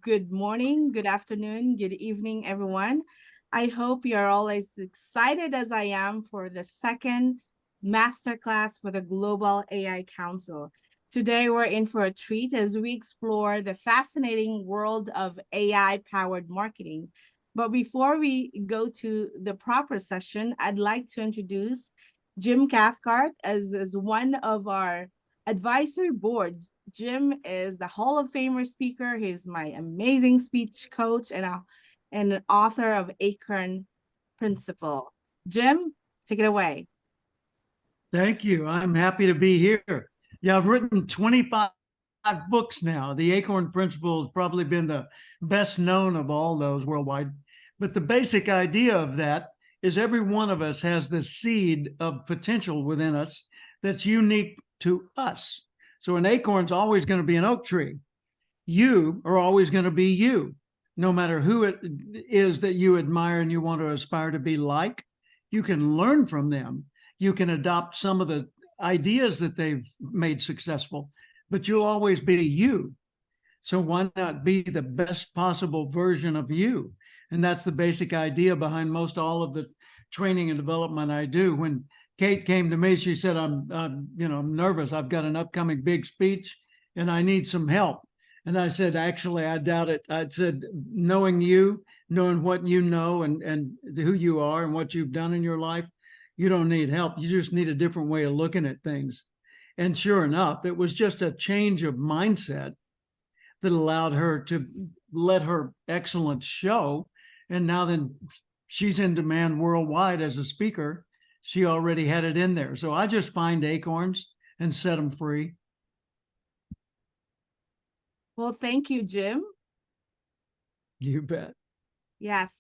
good morning, good afternoon, good evening, everyone. I hope you're all as excited as I am for the second masterclass for the Global AI Council. Today, we're in for a treat as we explore the fascinating world of AI powered marketing. But before we go to the proper session, I'd like to introduce Jim Cathcart as one of our advisory board. Jim is the Hall of Famer speaker. He's my amazing speech coach and an author of Acorn Principle. Jim, take it away. Thank you. I'm happy to be here. Yeah, I've written 25 books now. The Acorn Principle has probably been the best known of all those worldwide. But the basic idea of that is every one of us has this seed of potential within us that's unique to us. So an acorn's always going to be an oak tree. You are always going to be you, no matter who it is that you admire and you want to aspire to be like. You can learn from them. You can adopt some of the ideas that they've made successful, but you'll always be you. So why not be the best possible version of you? And that's the basic idea behind most all of the training and development I do. When Kate came to me, she said, I'm nervous. I've got an upcoming big speech and I need some help. And I said, actually, I doubt it. I said, knowing you, knowing what you know and who you are and what you've done in your life, you don't need help. You just need a different way of looking at things. And sure enough, it was just a change of mindset that allowed her to let her excellence show. And now then she's in demand worldwide as a speaker. She already had it in there. So I just find acorns and set them free. Well, thank you, Jim. You bet. Yes.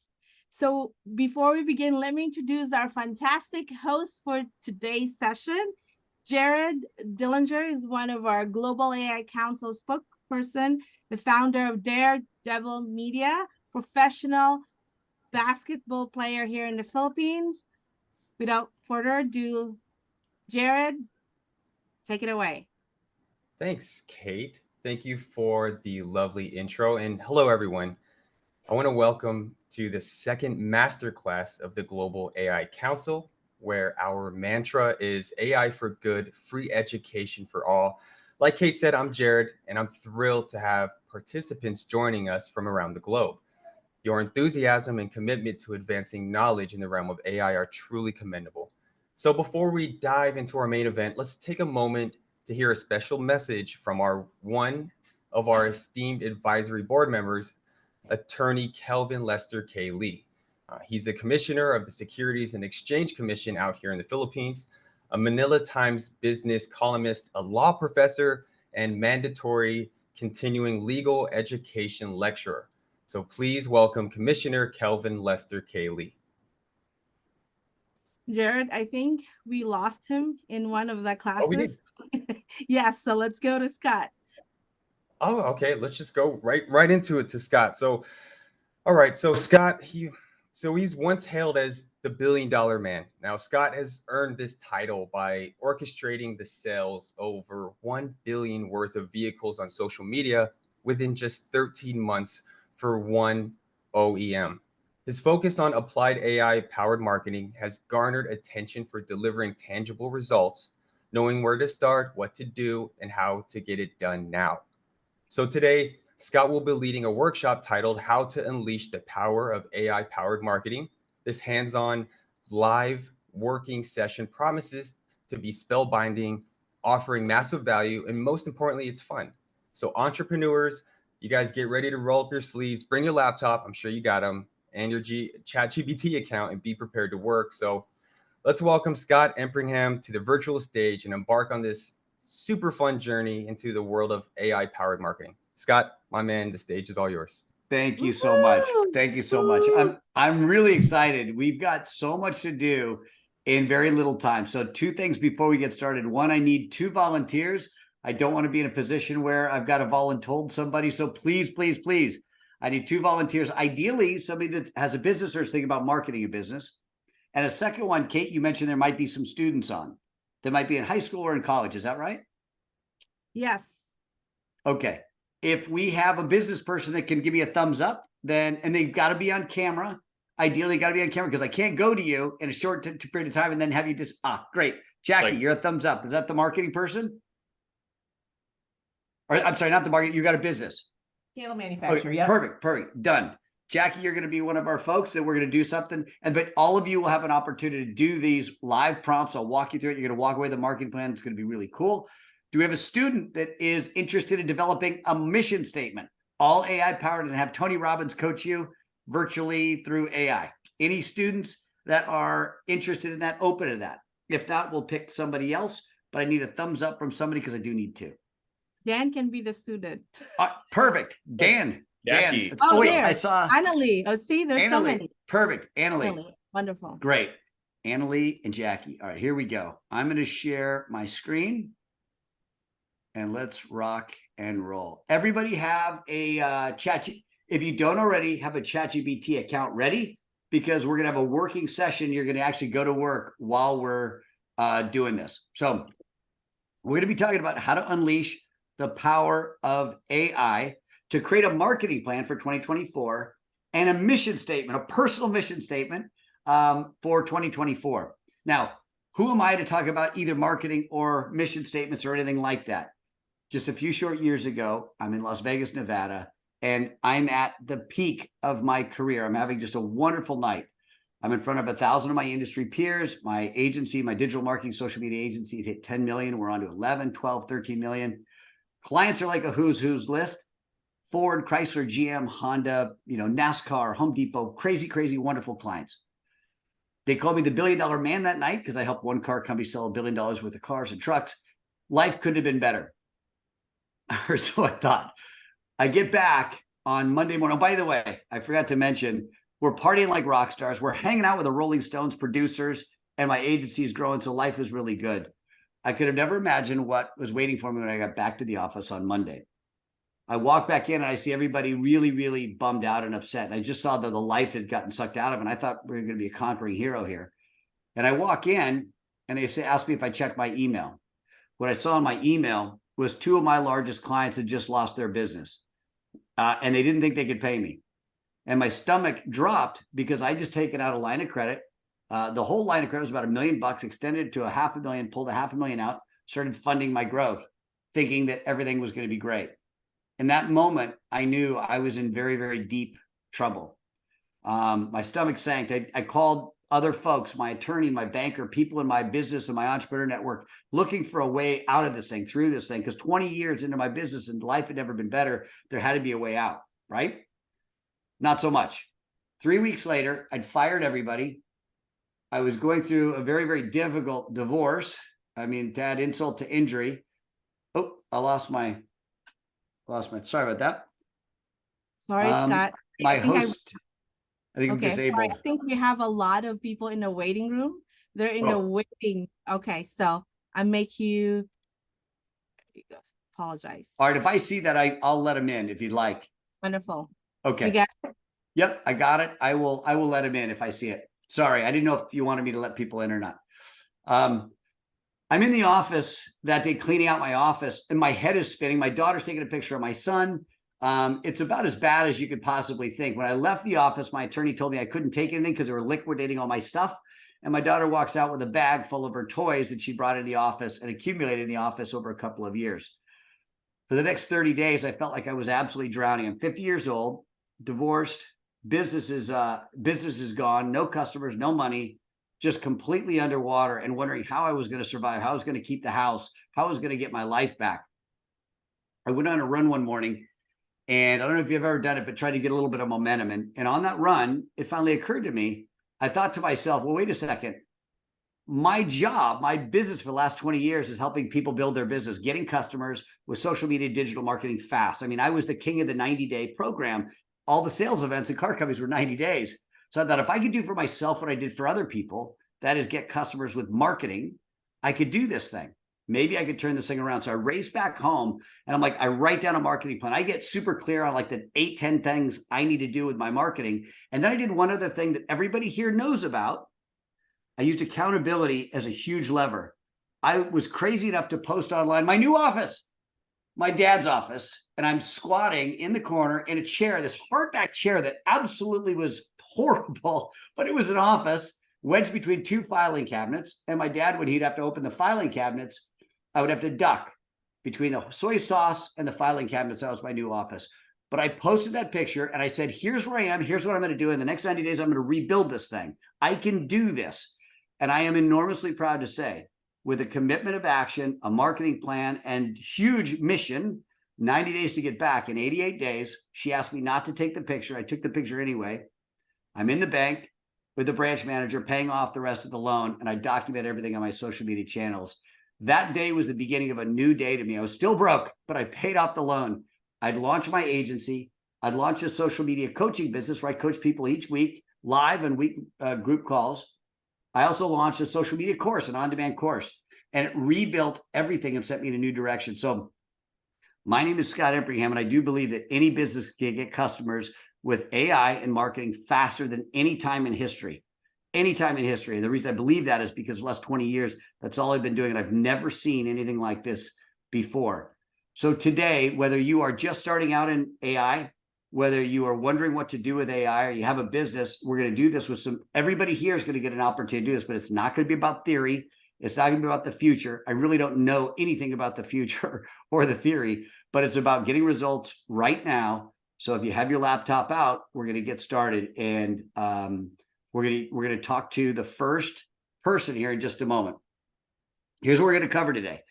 So before we begin, let me introduce our fantastic host for today's session. Jared Dillinger is one of our Global AI Council spokesperson, the founder of Daredevil Media, professional basketball player here in the Philippines. Without further ado, Jared, take it away. Thanks, Kate. Thank you for the lovely intro. And hello, everyone. I want to welcome to the second masterclass of the Global AI Council, where our mantra is AI for good, free education for all. Like Kate said, I'm Jared, and I'm thrilled to have participants joining us from around the globe. Your enthusiasm and commitment to advancing knowledge in the realm of AI are truly commendable. So before we dive into our main event, let's take a moment to hear a special message from one of our esteemed advisory board members, Attorney Kelvin Lester K. Lee. He's a commissioner of the Securities and Exchange Commission out here in the Philippines, a Manila Times business columnist, a law professor, and mandatory continuing legal education lecturer. So please welcome Commissioner Kelvin Lester K. Lee. Jared, I think we lost him in one of the classes. Oh, we did? Yes, so let's go to Scott. Oh, okay. Let's just go right into it to Scott. So, all right. So Scott, he's once hailed as the $1 billion man. Now, Scott has earned this title by orchestrating the sales over 1 billion worth of vehicles on social media within just 13 months for one OEM. His focus on applied AI powered marketing has garnered attention for delivering tangible results, knowing where to start, what to do, and how to get it done now. So today, Scott will be leading a workshop titled How to Unleash the Power of AI-Powered Marketing. This hands-on live working session promises to be spellbinding, offering massive value, and most importantly, it's fun. So entrepreneurs, you guys get ready to roll up your sleeves, bring your laptop, I'm sure you got them, and your ChatGPT account, and be prepared to work. So let's welcome Scott Empringham to the virtual stage and embark on this super fun journey into the world of AI powered marketing. Scott, my man, the stage is all yours. Thank you so much. Thank you so much. I'm really excited. We've got so much to do in very little time. So 2 things before we get started. 1, I need 2 volunteers. I don't want to be in a position where I've got to voluntold somebody. So please, please, please, I need 2 volunteers. Ideally, somebody that has a business or is thinking about marketing a business. And a second one, Kate, you mentioned there might be some students on. They might be in high school or in college. Is that right? Yes. Okay. if we have a business person that can give me a thumbs up, then, and they've got to be on camera. Ideally, got to be on camera because I can't go to you in a short period of time and then have you just, great. Jackie, Like- you're a thumbs up. Is that the marketing person? Or I'm sorry, not the market. You got a business. Candle Okay, manufacturer. Yeah. perfect. Done. Jackie, you're going to be one of our folks that we're going to do something. But all of you will have an opportunity to do these live prompts. I'll walk you through it. You're going to walk away with a marketing plan. It's going to be really cool. Do we have a student that is interested in developing a mission statement? All AI powered, and have Tony Robbins coach you virtually through AI. Any students that are interested in that, open to that. If not, we'll pick somebody else. But I need a thumbs up from somebody because I do need to. Dan can be the student. Perfect. Dan. Jackie. Dan. Oh, wait, there. I saw Annalie. Oh, see, there's so Annalie. many. Perfect. Annalie. Annalie. Wonderful. Great. Annalie and Jackie. All right, here we go. I'm going to share my screen and let's rock and roll. Everybody have a chat. If you don't already, have a ChatGPT account ready, because we're going to have a working session. You're going to actually go to work while we're doing this. So we're going to be talking about how to unleash the power of AI to create a marketing plan for 2024 and a mission statement, a personal mission statement for 2024. Now, who am I to talk about either marketing or mission statements or anything like that? Just a few short years ago, I'm in Las Vegas, Nevada, and I'm at the peak of my career. I'm having just a wonderful night. I'm in front of 1,000 of my industry peers. My agency, my digital marketing social media agency, hit 10 million. We're on to 11, 12, 13 million. Clients are like a who's list. Ford, Chrysler, GM, Honda, NASCAR, Home Depot, crazy, wonderful clients. They called me the $1 billion man that night because I helped one car company sell $1 billion worth of cars and trucks. Life couldn't have been better. Or so I thought. I get back on Monday morning. Oh, by the way, I forgot to mention, we're partying like rock stars. We're hanging out with the Rolling Stones producers, and my agency is growing, so life is really good. I could have never imagined what was waiting for me when I got back to the office on Monday. I walk back in and I see everybody really bummed out and upset. And I just saw that the life had gotten sucked out of it. And I thought we were going to be a conquering hero here. And I walk in and they ask me if I checked my email. What I saw in my email was 2 of my largest clients had just lost their business. And they didn't think they could pay me. And my stomach dropped because I just taken out a line of credit. The whole line of credit was about $1 million, extended to $500,000, pulled $500,000 out, started funding my growth, thinking that everything was going to be great. In that moment, I knew I was in very deep trouble. My stomach sank. I called other folks, my attorney, my banker, people in my business and my entrepreneur network, looking for a way out of this thing, through this thing, because 20 years into my business and life had never been better. There had to be a way out, right? Not so much. 3 weeks later, I'd fired everybody. I was going through a very difficult divorce. I mean, to add insult to injury. Oh, I lost my, sorry about that. Sorry, Scott. My host, I think I'm Okay, so I disabled. think we have a lot of people in the waiting room. They're in the waiting. Okay, so I make you apologize. All right, if I see that, I'll let him in if you'd like. Wonderful. Okay. You got it? Yep, I got it. I will let him in if I see it. Sorry, I didn't know if you wanted me to let people in or not. I'm in the office that day cleaning out my office and my head is spinning. My daughter's taking a picture of my son. It's about as bad as you could possibly think. When I left the office, my attorney told me I couldn't take anything because they were liquidating all my stuff. And my daughter walks out with a bag full of her toys that she brought in the office and accumulated in the office over a couple of years. For the next 30 days, I felt like I was absolutely drowning. I'm 50 years old, divorced, business is gone, no customers, no money, just completely underwater and wondering how I was going to survive, how I was going to keep the house, how I was going to get my life back. I went on a run one morning, and I don't know if you've ever done it, but tried to get a little bit of momentum. And on that run, it finally occurred to me, I thought to myself, well, wait a second. My job, my business for the last 20 years is helping people build their business, getting customers with social media, digital marketing fast. I mean, I was the king of the 90-day program. All the sales events and car companies were 90 days. So I thought if I could do for myself what I did for other people, that is get customers with marketing, I could do this thing. Maybe I could turn this thing around. So I race back home and I'm like, I write down a marketing plan. I get super clear on like the 8, 10 things I need to do with my marketing. And then I did one other thing that everybody here knows about. I used accountability as a huge lever. I was crazy enough to post online my new office, my dad's office, and I'm squatting in the corner in a chair, this hardback chair that absolutely was horrible, but it was an office wedged between two filing cabinets. And my dad, when he'd have to open the filing cabinets, I would have to duck between the soy sauce and the filing cabinets. That was my new office. But I posted that picture and I said, here's where I am. Here's what I'm going to do. In the next 90 days, I'm going to rebuild this thing. I can do this. And I am enormously proud to say, with a commitment of action, a marketing plan, and huge mission, 90 days to get back. In 88 days, she asked me not to take the picture. I took the picture anyway. I'm in the bank with the branch manager paying off the rest of the loan, and I document everything on my social media channels. That day was the beginning of a new day to me. I was still broke, but I paid off the loan. I'd launched my agency. I'd launched a social media coaching business where I coach people each week, live and week group calls. I also launched a social media course, an on-demand course, and it rebuilt everything and sent me in a new direction. So my name is Scott Empringham, and I do believe that any business can get customers with AI and marketing faster than any time in history. Any time in history. The reason I believe that is because the last 20 years, that's all I've been doing, and I've never seen anything like this before. So today, whether you are just starting out in AI, whether you are wondering what to do with AI, or you have a business, we're going to do this with everybody here is going to get an opportunity to do this, but it's not going to be about theory. It's not going to be about the future. I really don't know anything about the future or the theory, but it's about getting results right now. So if you have your laptop out, we're going to get started, and we're going to talk to the first person here in just a moment. Here's what we're going to cover today.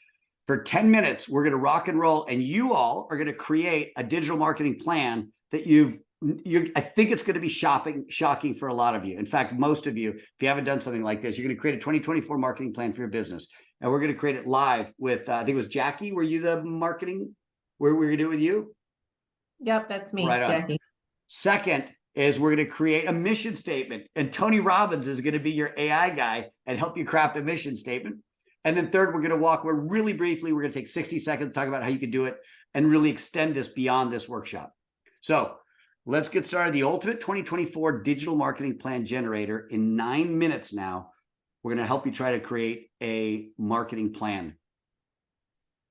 For 10 minutes, we're going to rock and roll, and you all are going to create a digital marketing plan that I think it's going to be shocking for a lot of you. In fact, most of you, if you haven't done something like this, you're going to create a 2024 marketing plan for your business. And we're going to create it live with, I think it was Jackie. Were you the marketing? We're going to do it with you? Yep, that's me, Right on. Jackie. Second is we're going to create a mission statement. And Tony Robbins is going to be your AI guy and help you craft a mission statement. And then third, we're going to walk really briefly. We're going to take 60 seconds to talk about how you can do it and really extend this beyond this workshop. So let's get started. The ultimate 2024 digital marketing plan generator. In 9 minutes now, we're going to help you try to create a marketing plan.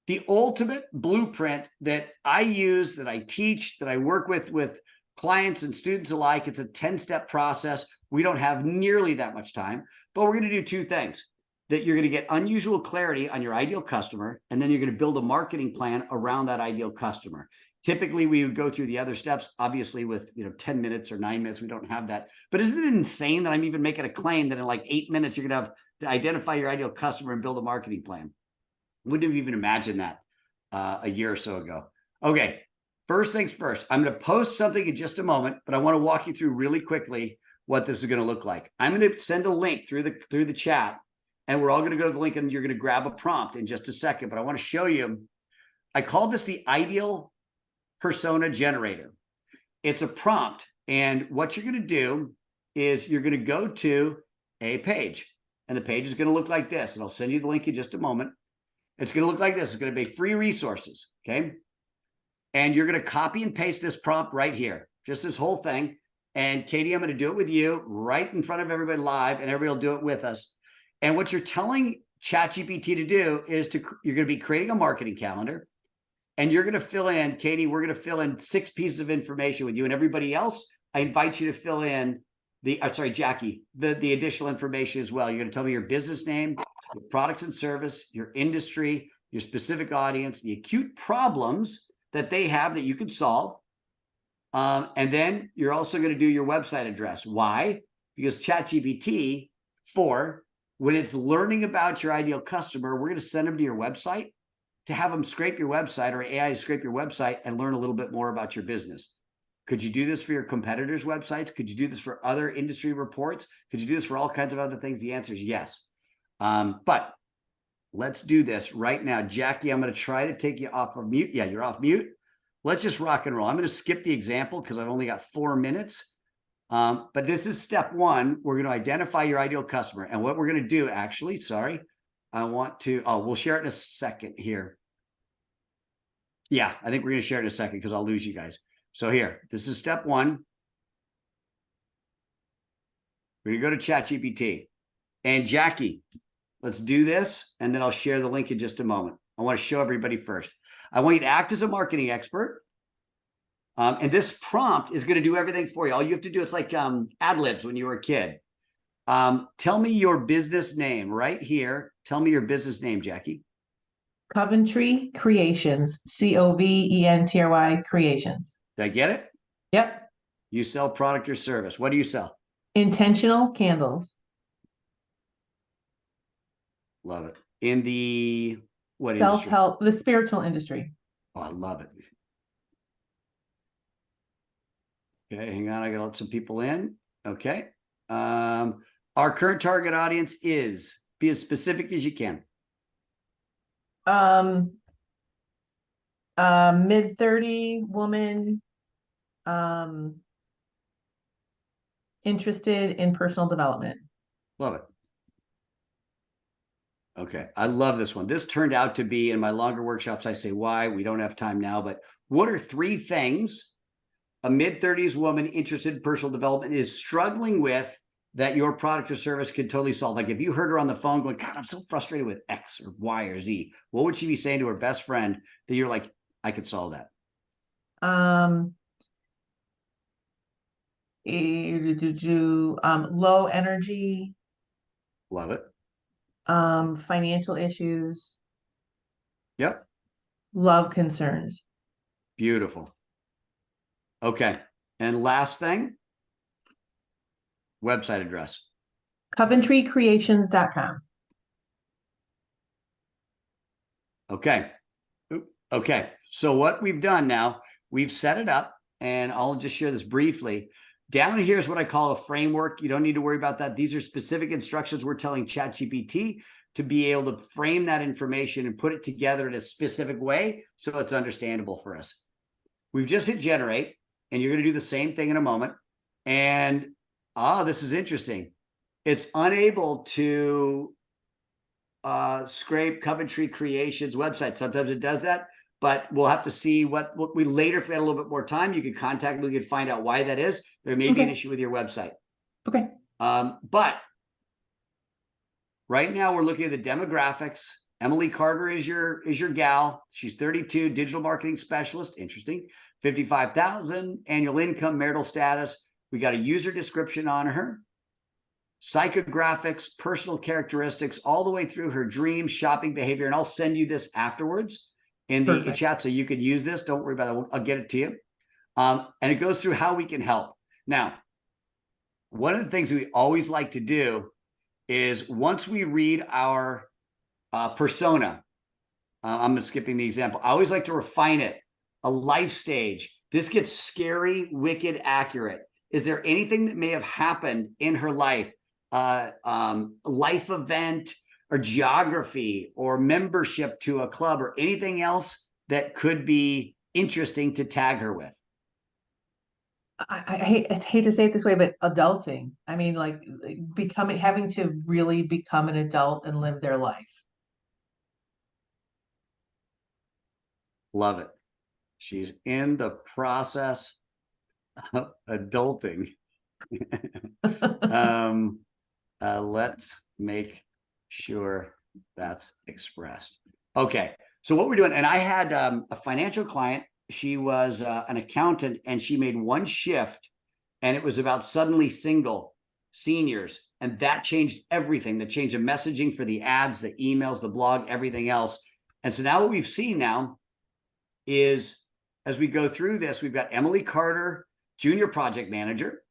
The ultimate blueprint that I use, that I teach, that I work with clients and students alike, it's a 10-step process. We don't have nearly that much time, but we're going to do two things. That you're going to get unusual clarity on your ideal customer, and then you're going to build a marketing plan around that ideal customer. Typically, we would go through the other steps, obviously with 10 minutes or 9 minutes. We don't have that. But isn't it insane that I'm even making a claim that in like 8 minutes, you're going to have to identify your ideal customer and build a marketing plan? Wouldn't have even imagined that a year or so ago. Okay, first things first. I'm going to post something in just a moment, but I want to walk you through really quickly what this is going to look like. I'm going to send a link through the chat, and we're all going to go to the link, and you're going to grab a prompt in just a second. But I want to show you, I call this the ideal persona generator. It's a prompt. And what you're going to do is you're going to go to a page, and the page is going to look like this. And I'll send you the link in just a moment. It's going to look like this. It's going to be free resources. Okay. And you're going to copy and paste this prompt right here, just this whole thing. And Katie, I'm going to do it with you right in front of everybody live, and everybody will do it with us. And what you're telling ChatGPT to do is you're going to be creating a marketing calendar, and you're going to fill in, Katie, we're going to fill in 6 pieces of information with you, and everybody else, I invite you to fill in Jackie, the additional information as well. You're going to tell me your business name, your products and service, your industry, your specific audience, the acute problems that they have that you can solve. And then you're also going to do your website address. Why? Because ChatGPT, when it's learning about your ideal customer, we're going to send them to your website to have them scrape your website, or AI to scrape your website and learn a little bit more about your business. Could you do this for your competitors' websites? Could you do this for other industry reports? Could you do this for all kinds of other things? The answer is yes. But let's do this right now. Jackie, I'm going to try to take you off of mute. Yeah, you're off mute. Let's just rock and roll. I'm going to skip the example because I've only got 4 minutes. But this is step 1. We're going to identify your ideal customer. And what we're going to do, actually, we'll share it in a second here. Yeah, I think we're going to share it in a second because I'll lose you guys. So here, this is step 1. We're going to go to ChatGPT. And Jackie, let's do this, and then I'll share the link in just a moment. I want to show everybody first. I want you to act as a marketing expert. And this prompt is going to do everything for you. All you have to do, it's like ad libs when you were a kid. Tell me your business name right here. Tell me your business name, Jackie. Coventry Creations, Coventry Creations. Did I get it? Yep. You sell product or service. What do you sell? Intentional candles. Love it. In the what industry? Self-help, the spiritual industry. Oh, I love it. Okay, hang on. I gotta let some people in. Okay. Our current target audience is, be as specific as you can. Mid-30 woman, interested in personal development. Love it. Okay, I love this one. This turned out to be, in my longer workshops, I say why. We don't have time now, but what are 3 things a mid-30s woman interested in personal development is struggling with that your product or service could totally solve? Like if you heard her on the phone going, God, I'm so frustrated with X or Y or Z, what would she be saying to her best friend that you're like, I could solve that? Low energy, Love it. financial issues, Yep. love concerns. Beautiful. Okay. And last thing, website address. CoventryCreations.com. Okay. Okay. So what we've done now, we've set it up, and I'll just share this briefly. Down here is what I call a framework. You don't need to worry about that. These are specific instructions we're telling ChatGPT to be able to frame that information and put it together in a specific way so it's understandable for us. We've just hit generate, and you're going to do the same thing in a moment. And this is interesting. It's unable to scrape Coventry Creations website. Sometimes it does that, but we'll have to see what we later, if we had a little bit more time, you could contact me, we could find out why that is. There may be an issue with your website. Okay. But right now we're looking at the demographics. Emily Carter is your gal. She's 32, digital marketing specialist. Interesting. 55,000 annual income, marital status. We got a user description on her. Psychographics, personal characteristics, all the way through her dreams, shopping behavior. And I'll send you this afterwards in the chat so you could use this. Don't worry about it. I'll get it to you. And it goes through how we can help. Now, one of the things we always like to do is once we read our persona, I'm skipping the example. I always like to refine it. A life stage. This gets scary, wicked, accurate. Is there anything that may have happened in her life? Life event or geography or membership to a club or anything else that could be interesting to tag her with? I hate to say it this way, but adulting. I mean, like having to really become an adult and live their life. Love it. She's in the process of adulting. Let's make sure that's expressed. Okay. So what we're doing, and I had a financial client. She was an accountant, and she made one shift, and it was about suddenly single seniors. And that changed everything. That changed the messaging for the ads, the emails, the blog, everything else. And so now what we've seen now is, as we go through this, we've got Emily Carter, junior project manager,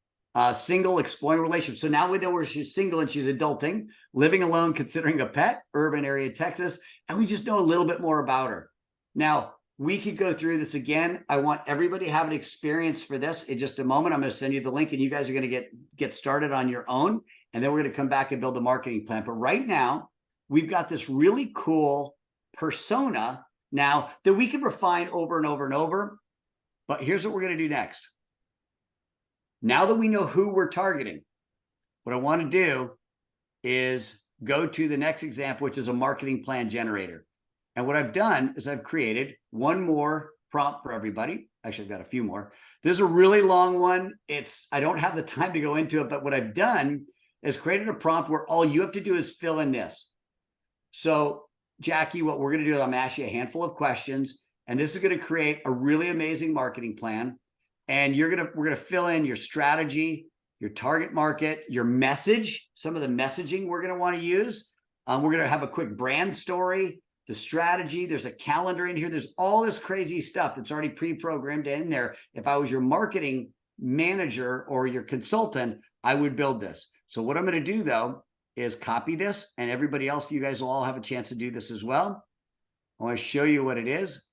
single, exploring relationships. So now we know where she's single and she's adulting, living alone, considering a pet, urban area, Texas. And we just know a little bit more about her. Now, we could go through this again. I want everybody to have an experience for this in just a moment. I'm going to send you the link, and you guys are going to get started on your own. And then we're going to come back and build the marketing plan. But right now, we've got this really cool persona now that we can refine over and over and over. But here's what we're going to do next. Now that we know who we're targeting, what I want to do is go to the next example, which is a marketing plan generator. And what I've done is I've created one more prompt for everybody. Actually, I've got a few more. This is a really long one. I don't have the time to go into it, but what I've done is created a prompt where all you have to do is fill in this. So Jackie, what we're going to do is I'm going to ask you a handful of questions, and this is going to create a really amazing marketing plan. And we're gonna fill in your strategy, your target market, your message, some of the messaging we're gonna want to use. We're gonna have a quick brand story, the strategy. There's a calendar in here. There's all this crazy stuff that's already pre-programmed in there. If I was your marketing manager or your consultant, I would build this. So what I'm going to do though is copy this, and everybody else, you guys will all have a chance to do this as well. I want to show you what it is.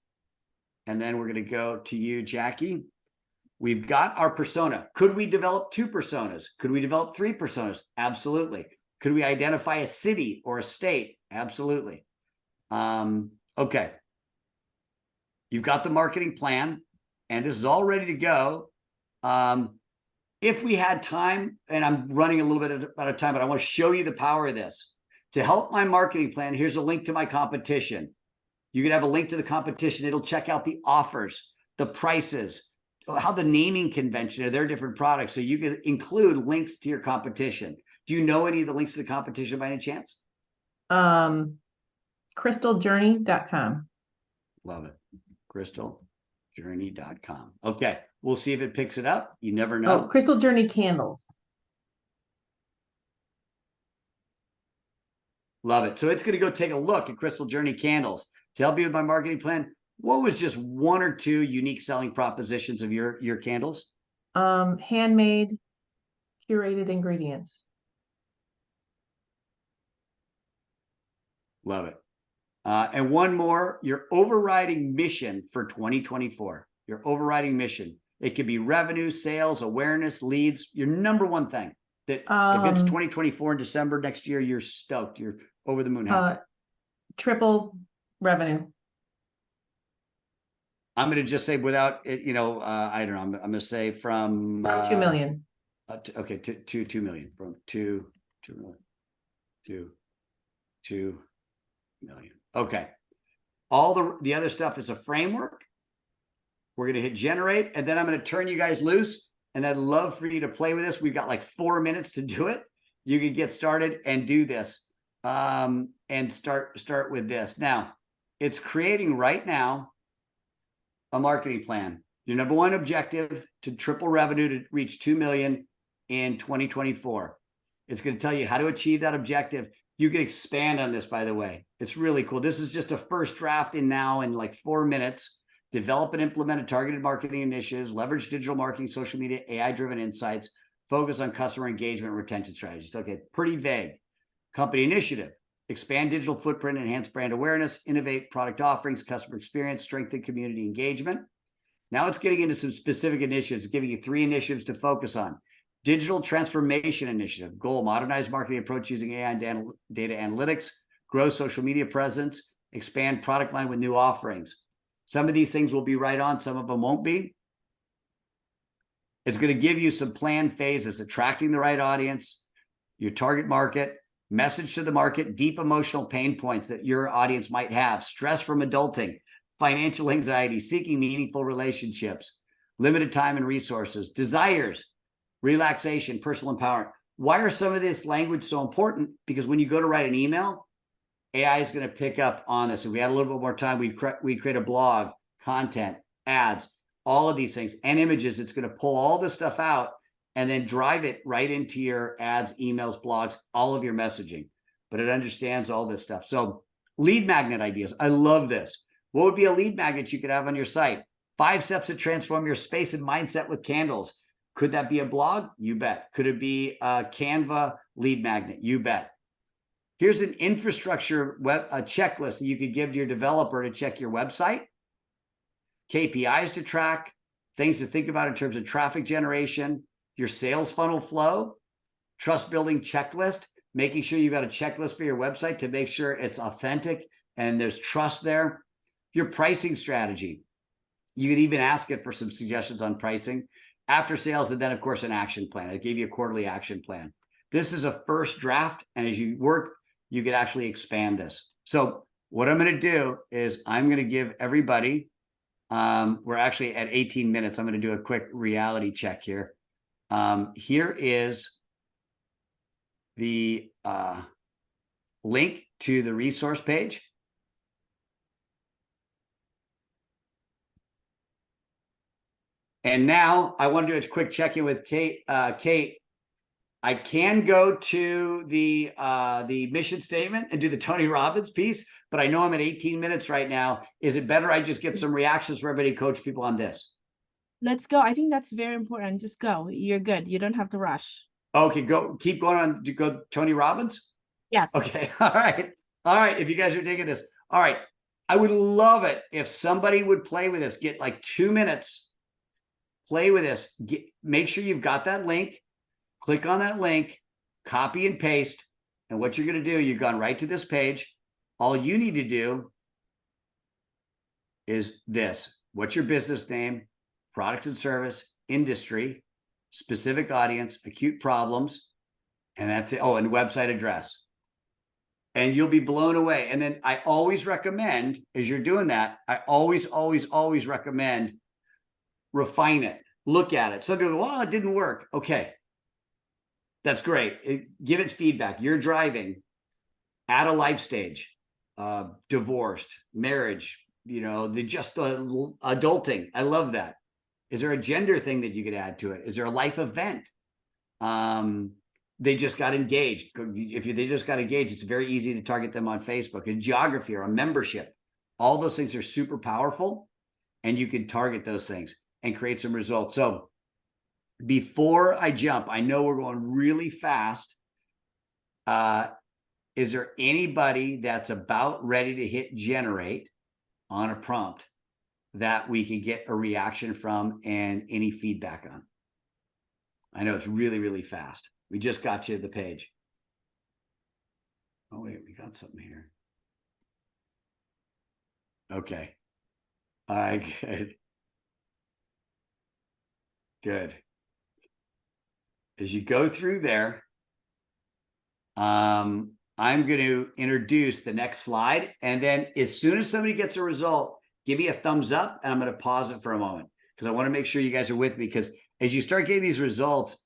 And then we're going to go to you, Jackie. We've got our persona. Could we develop 2 personas? Could we develop 3 personas? Absolutely. Could we identify a city or a state? Absolutely. Okay. You've got the marketing plan, and this is all ready to go. If we had time, and I'm running a little bit out of time, but I want to show you the power of this. To help my marketing plan, here's a link to my competition. You can have a link to the competition. It'll check out the offers, the prices, how the naming convention of their different products. So you can include links to your competition. Do you know any of the links to the competition by any chance? Crystaljourney.com. Love it. Crystaljourney.com. Okay. We'll see if it picks it up. You never know. Oh, Crystal Journey candles. Love it. So it's going to go take a look at Crystal Journey candles to help you with my marketing plan. What was just 1 or 2 unique selling propositions of your candles? Handmade, curated ingredients. Love it. And one more, your overriding mission for 2024. Your overriding mission. It could be revenue, sales, awareness, leads. Your number one thing that if it's 2024 in December next year, you're stoked. You're over the moon happy. Triple revenue. I'm going to just say without it, I don't know. I'm going to say from 2 million. Okay, to 2 million, from 2 million to 2 million. Okay. All the other stuff is a framework. We're going to hit generate, and then I'm going to turn you guys loose, and I'd love for you to play with this. We've got like 4 minutes to do it. You can get started and do this, and start with this. Now, it's creating right now a marketing plan. Your number one objective to triple revenue to reach 2 million in 2024. It's going to tell you how to achieve that objective. You can expand on this, by the way. It's really cool. This is just a first draft in like 4 minutes. Develop and implement targeted marketing initiatives, leverage digital marketing, social media, AI-driven insights, focus on customer engagement, retention strategies. Okay, pretty vague. Company initiative, expand digital footprint, enhance brand awareness, innovate product offerings, customer experience, strengthen community engagement. Now it's getting into some specific initiatives, giving you 3 initiatives to focus on. Digital transformation initiative, goal, modernize marketing approach using AI and data analytics, grow social media presence, expand product line with new offerings. Some of these things will be right on, some of them won't be. It's going to give you some planned phases, attracting the right audience, your target market, message to the market, deep emotional pain points that your audience might have, stress from adulting, financial anxiety, seeking meaningful relationships, limited time and resources, desires, relaxation, personal empowerment. Why are some of this language so important? Because when you go to write an email, AI is going to pick up on this. If we had a little bit more time, we'd create a blog, content, ads, all of these things, and images. It's going to pull all this stuff out and then drive it right into your ads, emails, blogs, all of your messaging. But it understands all this stuff. So lead magnet ideas. I love this. What would be a lead magnet you could have on your site? 5 steps to transform your space and mindset with candles. Could that be a blog? You bet. Could it be a Canva lead magnet? You bet. Here's an infrastructure a checklist that you could give to your developer to check your website, KPIs to track, things to think about in terms of traffic generation, your sales funnel flow, trust building checklist, making sure you've got a checklist for your website to make sure it's authentic and there's trust there. Your pricing strategy. You could even ask it for some suggestions on pricing. After sales, and then, of course, an action plan. I gave you a quarterly action plan. This is a first draft, and as you work, you could actually expand this. So what I'm going to do is I'm going to give everybody, we're actually at 18 minutes. I'm going to do a quick reality check here. Here is the link to the resource page. And now I want to do a quick check-in with Kate. Kate, I can go to the mission statement and do the Tony Robbins piece, but I know I'm at 18 minutes right now. Is it better I just get some reactions for everybody, coach people on this? Let's go. I think that's very important. Just go. You're good. You don't have to rush. Okay, go. Keep going on to go Tony Robbins. Yes. Okay. All right. All right. If you guys are digging this. All right. I would love it if somebody would play with this, get like 2 minutes, play with this, make sure you've got that link, click on that link, copy and paste. And what you're going to do, you've gone right to this page. All you need to do is this. What's your business name, product and service, industry, specific audience, acute problems, and that's it. Oh, and website address. And you'll be blown away. And then I always recommend, as you're doing that, I always recommend refine it. Look at it. Some people go, well, it didn't work. Okay. That's great. Give it feedback. You're driving at a life stage, divorced, marriage, adulting. I love that. Is there a gender thing that you could add to it? Is there a life event? They just got engaged. If they just got engaged, it's very easy to target them on Facebook. A geography or a membership. All those things are super powerful, and you can target those things and create some results. So before I jump, I know we're going really fast. Is there anybody that's about ready to hit generate on a prompt that we can get a reaction from and any feedback on? I know it's really, really fast. We just got you the page. Oh, wait, we got something here. Okay. All right, good. Good. As you go through there, I'm going to introduce the next slide. And then as soon as somebody gets a result, give me a thumbs up, and I'm going to pause it for a moment because I want to make sure you guys are with me, because as you start getting these results,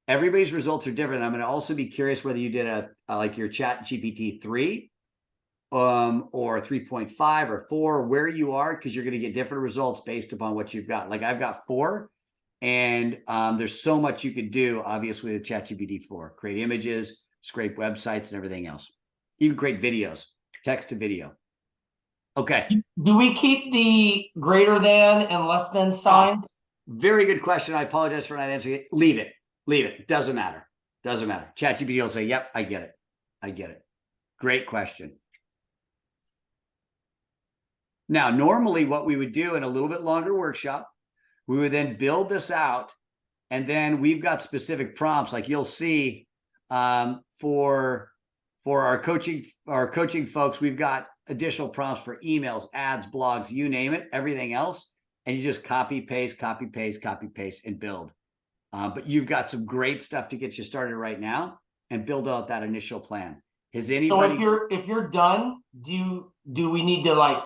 everybody's results are different. I'm going to also be curious whether you did like your Chat GPT 3 or 3.5 or 4, where you are, because you're going to get different results based upon what you've got. Like I've got 4, and there's so much you could do, obviously, with Chat GPT 4. Create images, scrape websites, and everything else. You can create videos, text to video. Okay. Do we keep the greater than and less than signs? Very good question. I apologize for not answering it. Leave it. Leave it. Doesn't matter. Doesn't matter. ChatGPT will say, yep, I get it. I get it. Great question. Now, normally what we would do in a little bit longer workshop, we would then build this out, and then we've got specific prompts, like you'll see for our coaching folks, we've got additional prompts for emails, ads, blogs, you name it, everything else. And you just copy, paste, and build. But you've got some great stuff to get you started right now and build out that initial plan. Has anybody? So if you're done, do we need to like?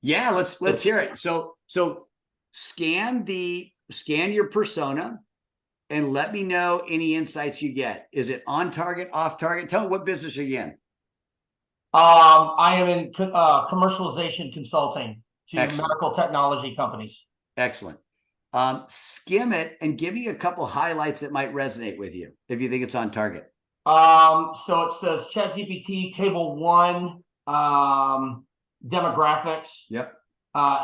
Yeah, let's hear it. So scan your persona and let me know any insights you get. Is it on target, off target? Tell me, what business are you in? I am in commercialization consulting to Excellent. medical technology companies. Excellent. Skim it and give me a couple highlights that might resonate with you if you think it's on target. So it says ChatGPT table 1, demographics. Yep.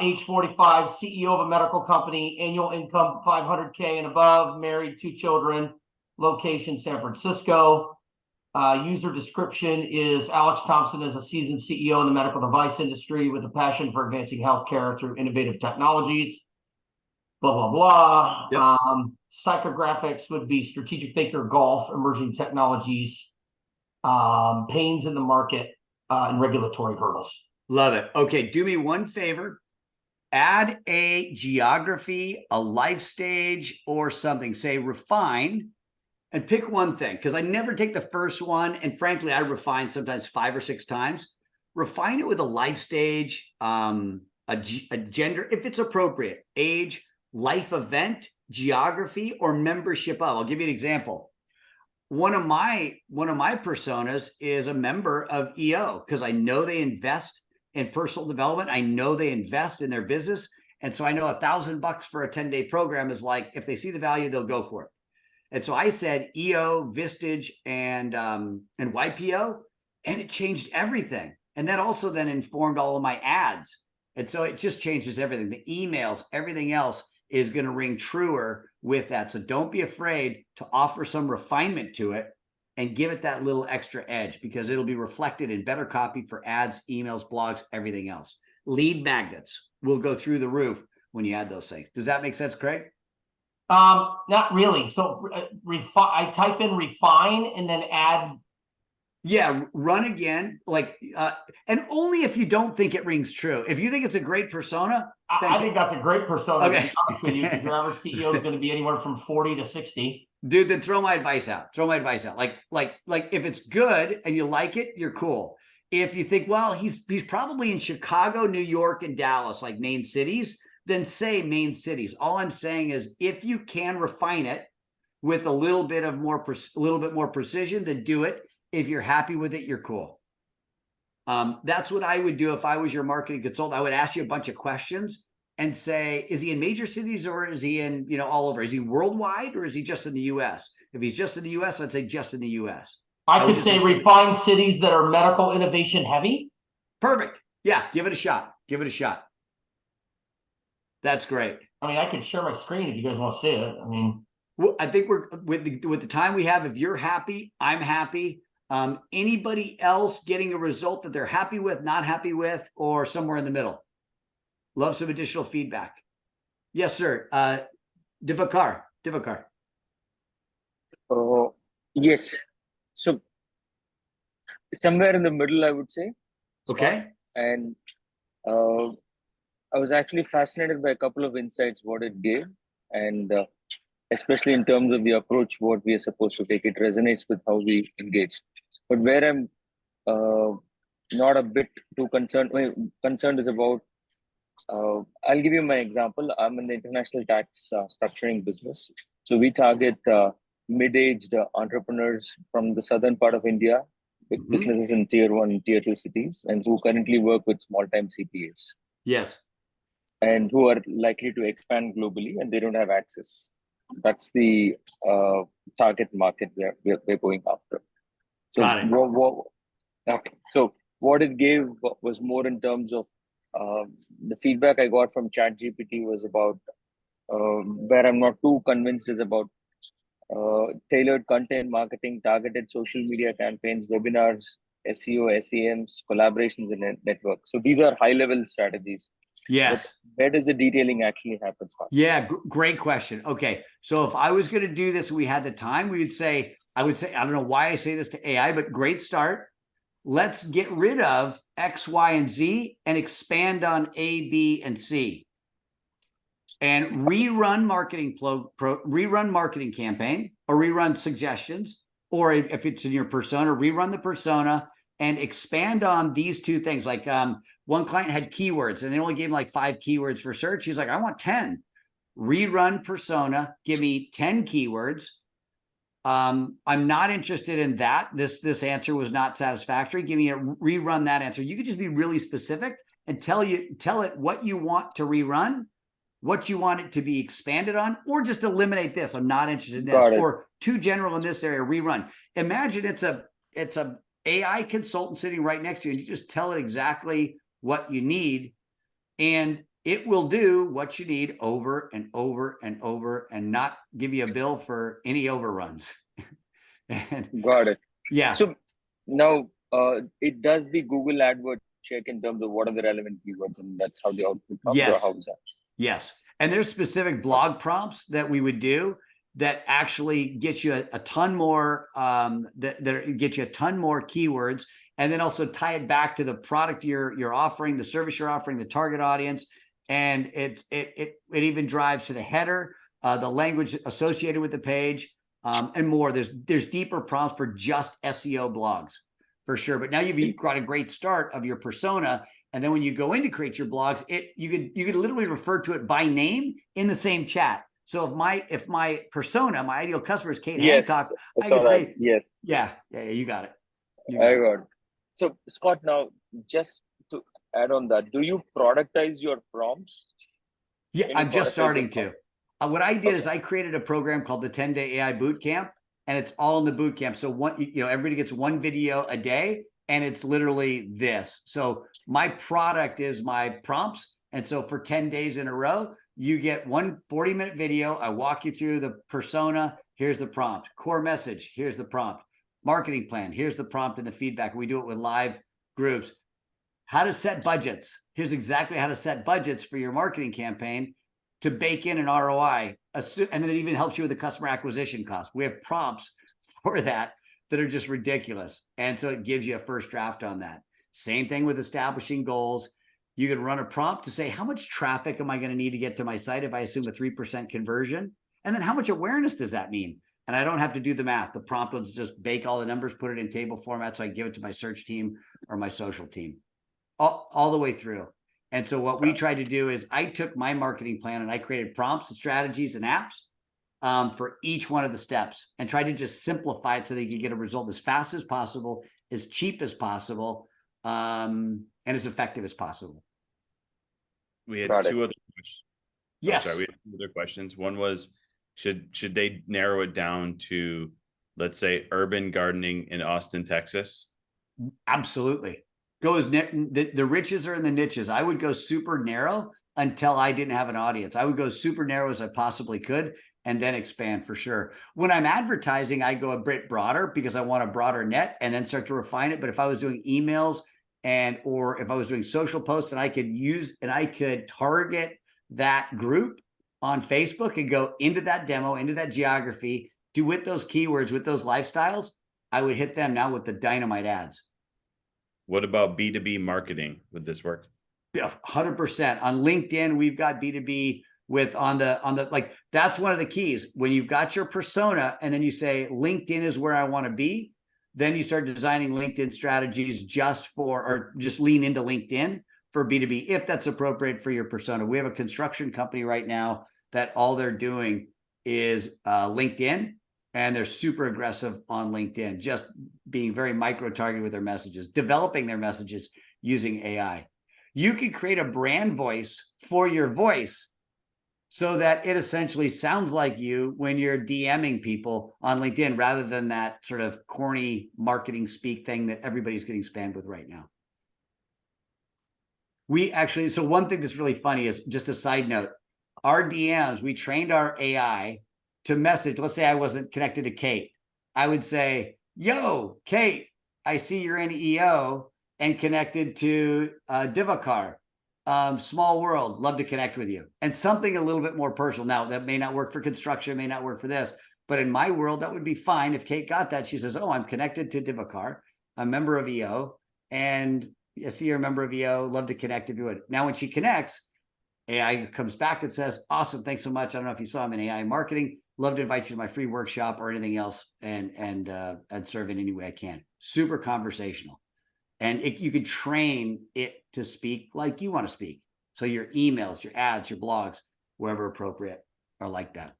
Age 45, CEO of a medical company, annual income 500K and above, married, 2 children, location San Francisco. User description is Alex Thompson is a seasoned CEO in the medical device industry with a passion for advancing healthcare through innovative technologies. Blah, blah, blah. Yep. Psychographics would be strategic thinker, golf, emerging technologies, pains in the market, and regulatory hurdles. Love it. Okay, do me one favor. Add a geography, a life stage, or something. Say refine, and pick one thing, because I never take the first one. And frankly, I refine sometimes 5 or 6 times. Refine it with a life stage, a gender, if it's appropriate, age, life event, geography, or membership of. I'll give you an example. One of my personas is a member of EO, because I know they invest in personal development. I know they invest in their business, And so I know $1,000 for a 10-day program is like, if they see the value, they'll go for it. And so I said EO, Vistage, and YPO, and it changed everything. And that also then informed all of my ads. And so it just changes everything. The emails, everything else is going to ring truer with that. So don't be afraid to offer some refinement to it and give it that little extra edge, because it'll be reflected in better copy for ads, emails, blogs, everything else. Lead magnets will go through the roof when you add those things. Does that make sense, Craig? Not really. So I type in refine and then add. Yeah, run again, like, and only if you don't think it rings true. If you think it's a great persona, I think that's a great persona. Okay. To be honest with you, because your average CEO is going to be anywhere from 40 to 60. Dude, then throw my advice out. Throw my advice out. Like if it's good and you like it, you're cool. If you think, well, he's probably in Chicago, New York, and Dallas, like main cities, then say main cities. All I'm saying is, if you can refine it with a little bit more precision, then do it. If you're happy with it, you're cool. That's what I would do if I was your marketing consultant. I would ask you a bunch of questions and say, is he in major cities, or is he in, all over? Is he worldwide, or is he just in the US? If he's just in the US, I'd say just in the US. I could say refine cities that are medical innovation heavy. Perfect. Yeah, give it a shot. Give it a shot. That's great. I mean, I could share my screen if you guys want to see it. I mean, well, I think we're with the time we have. If you're happy, I'm happy. Anybody else getting a result that they're happy with, not happy with, or somewhere in the middle? Love some additional feedback. Yes, sir. Divakar. Yes. So somewhere in the middle, I would say. Okay. And I was actually fascinated by a couple of insights what it gave, and especially in terms of the approach what we are supposed to take. It resonates with how we engage. But where I'm not a bit too concerned is about, I'll give you my example. I'm in the international tax structuring business. So we target mid-aged entrepreneurs from the southern part of India, with businesses in tier 1 and tier 2 cities, and who currently work with small-time CPAs. Yes. And who are likely to expand globally, and they don't have access. That's the target market we're going after. So Got it. Okay. So what it gave was more in terms of the feedback I got from ChatGPT was about where I'm not too convinced is about tailored content marketing, targeted social media campaigns, webinars, SEO, SEMs, collaborations, and network. So these are high-level strategies. Yes. But where does the detailing actually happen, Scott? Yeah, great question. Okay, so if I was going to do this, we had the time, I would say, I don't know why I say this to AI, but great start. Let's get rid of X, Y, and Z and expand on A, B, and C. And rerun marketing campaign, or rerun suggestions, or if it's in your persona, rerun the persona and expand on these two things. Like one client had keywords and they only gave him like 5 keywords for search. He's like, I want 10. Rerun persona, give me 10 keywords. I'm not interested in that. This answer was not satisfactory. Give me rerun that answer. You could just be really specific and tell it what you want to rerun, what you want it to be expanded on, or just eliminate this. I'm not interested in this, or too general in this area, rerun. Imagine it's a AI consultant sitting right next to you, and you just tell it exactly what you need, and it will do what you need over and over and over, and not give you a bill for any overruns. Got it. Yeah. So now it does the Google AdWords check in terms of what are the relevant keywords, and that's how the output comes. Yes. How is that? Yes. And there's specific blog prompts that we would do that actually get you a ton more, that get you a ton more keywords, and then also tie it back to the product you're offering, the service you're offering, the target audience. And it even drives to the header, the language associated with the page, and more. There's deeper prompts for just SEO blogs, for sure. But now you've got a great start of your persona. And then when you go in to create your blogs, you could literally refer to it by name in the same chat. So if my persona, my ideal customer is Kate Hancock, I could say, yes, yeah, you got it. I got it. So Scott, now just to add on that, do you productize your prompts? Yeah, Can you I'm just qualify the starting to. What I did is Okay. I created a program called the 10-day AI boot camp, and it's all in the boot camp. So everybody gets one video a day, and it's literally this. So my product is my prompts. And so for 10 days in a row, you get one 40-minute video. I walk you through the persona. Here's the prompt. Core message. Here's the prompt. Marketing plan. Here's the prompt and the feedback. We do it with live groups. How to set budgets. Here's exactly how to set budgets for your marketing campaign to bake in an ROI. And then it even helps you with the customer acquisition cost. We have prompts for that are just ridiculous. And so it gives you a first draft on that. Same thing with establishing goals. You can run a prompt to say, how much traffic am I going to need to get to my site if I assume a 3% conversion? And then how much awareness does that mean? And I don't have to do the math. The prompt will just bake all the numbers, put it in table format, so I give it to my search team or my social team. All the way through. And so what we tried to do is I took my marketing plan and I created prompts and strategies and apps for each one of the steps and tried to just simplify it so that you could get a result as fast as possible, as cheap as possible, and as effective as possible. We had Got it. two other questions. Yes. Sorry, we had two other questions. One was, should they narrow it down to, let's say, urban gardening in Austin, Texas? Absolutely. The riches are in the niches. I would go super narrow until I didn't have an audience. I would go super narrow as I possibly could and then expand for sure. When I'm advertising, I go a bit broader because I want a broader net and then start to refine it. But if I was doing emails or if I was doing social posts and I could target that group on Facebook and go into that demo, into that geography, do with those keywords, with those lifestyles, I would hit them now with the dynamite ads. What about B2B marketing? Would this work? 100%. On LinkedIn, we've got B2B with on the like, that's one of the keys. When you've got your persona and then you say, LinkedIn is where I want to be, then you start designing LinkedIn strategies just lean into LinkedIn for B2B, if that's appropriate for your persona. We have a construction company right now that all they're doing is LinkedIn. And they're super aggressive on LinkedIn, just being very micro-targeted with their messages, developing their messages using AI. You can create a brand voice for your voice so that it essentially sounds like you when you're DMing people on LinkedIn rather than that sort of corny marketing speak thing that everybody's getting spammed with right now. So one thing that's really funny is just a side note, our DMs, we trained our AI to message. Let's say I wasn't connected to Kate. I would say, yo, Kate, I see you're in EO and connected to Divakar. Small world, love to connect with you. And something a little bit more personal. Now, that may not work for construction, may not work for this, but in my world, that would be fine. If Kate got that, she says, oh, I'm connected to Divakar, a member of EO, and I see you're a member of EO, love to connect if you would. Now, when she connects, AI comes back and says, awesome, thanks so much. I don't know if you saw him in AI marketing. Love to invite you to my free workshop or anything else and serve in any way I can. Super conversational. And you can train it to speak like you want to speak. So your emails, your ads, your blogs, wherever appropriate, are like that.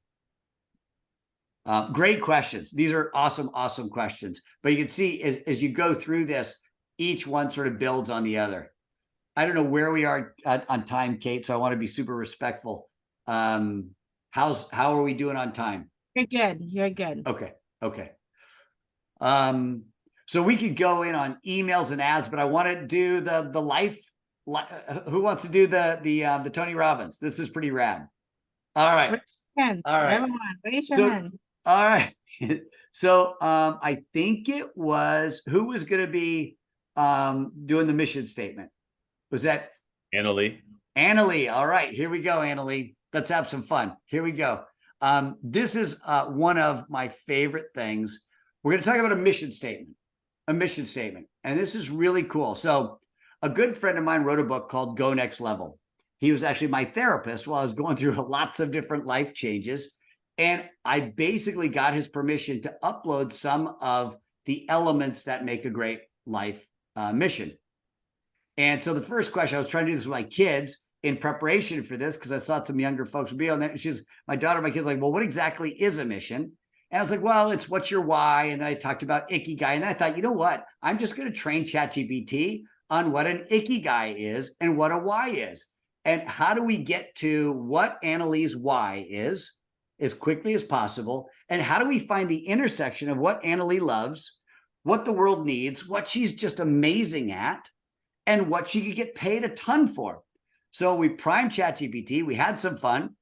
Great questions. These are awesome, awesome questions. But you can see as you go through this, each one sort of builds on the other. I don't know where we are on time, Kate, so I want to be super respectful. How are we doing on time? You're good. You're good. Okay. So we could go in on emails and ads, but I want to do the life. Who wants to do the Tony Robbins? This is pretty rad. All right. Raise your hand. All right. Everyone, raise your hand. All right. So I think it was who was going to be doing the mission statement. Was that Annalie? Annalie. All right, here we go, Annalie. Let's have some fun. Here we go. This is one of my favorite things. We're going to talk about a mission statement. And this is really cool. So a good friend of mine wrote a book called Go Next Level. He was actually my therapist while I was going through lots of different life changes. And I basically got his permission to upload some of the elements that make a great life mission. And so the first question, I was trying to do this with my kids in preparation for this because I thought some younger folks would be on that. My kid's like, well, what exactly is a mission? And I was like, well, it's what's your why? And then I talked about Ikigai. And then I thought, you know what? I'm just going to train ChatGPT on what an Ikigai is and what a why is. And how do we get to what Annalise why is as quickly as possible? And how do we find the intersection of what Annalise loves, what the world needs, what she's just amazing at, and what she could get paid a ton for? So we primed ChatGPT, we had some fun.